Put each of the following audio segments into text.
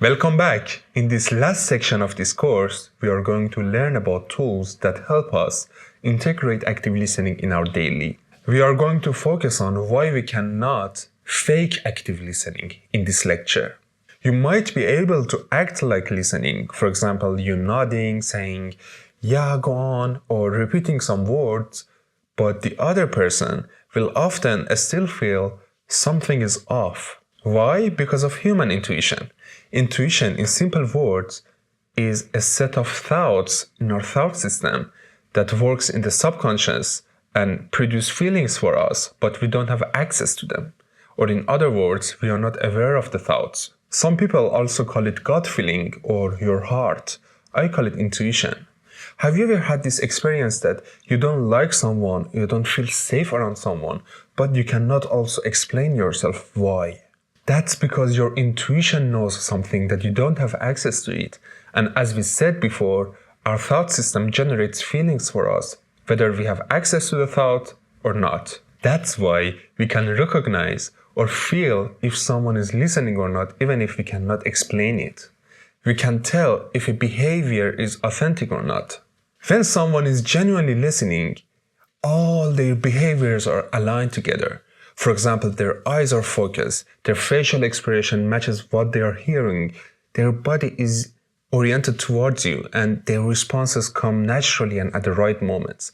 Welcome back. In this last section of this course, we are going to learn about tools that help us integrate active listening in our daily. We are going to focus on why we cannot fake active listening in this lecture. You might be able to act like listening, for example, you nodding, saying, yeah, go on, or repeating some words, but the other person will often still feel something is off. Why? Because of human intuition. Intuition, in simple words, is a set of thoughts in our thought system that works in the subconscious and produce feelings for us, but we don't have access to them. Or in other words, we are not aware of the thoughts. Some people also call it gut feeling or your heart. I call it intuition. Have you ever had this experience that you don't like someone, you don't feel safe around someone, but you cannot also explain yourself why? That's because your intuition knows something that you don't have access to it. And as we said before, our thought system generates feelings for us, whether we have access to the thought or not. That's why we can recognize or feel if someone is listening or not, even if we cannot explain it. We can tell if a behavior is authentic or not. When someone is genuinely listening, all their behaviors are aligned together. For example, their eyes are focused, their facial expression matches what they are hearing, their body is oriented towards you, and their responses come naturally and at the right moments.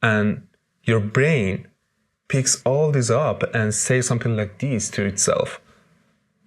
And your brain picks all this up and says something like this to itself.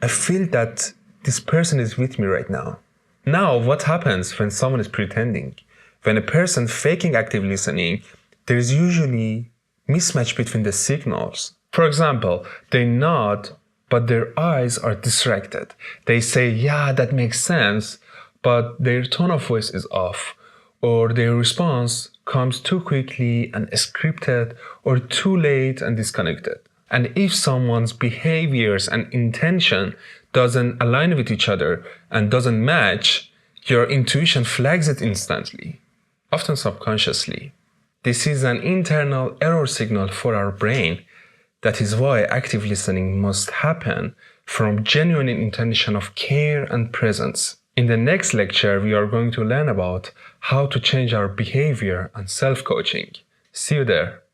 I feel that this person is with me right now. Now, what happens when someone is pretending? When a person faking active listening, there is usually mismatch between the signals. For example, they nod, but their eyes are distracted. They say, yeah, that makes sense, but their tone of voice is off, or their response comes too quickly and scripted, or too late and disconnected. And if someone's behaviors and intention doesn't align with each other and doesn't match, your intuition flags it instantly, often subconsciously. This is an internal error signal for our brain. That is why active listening must happen from genuine intention of care and presence. In the next lecture, we are going to learn about how to change our behavior and self-coaching. See you there.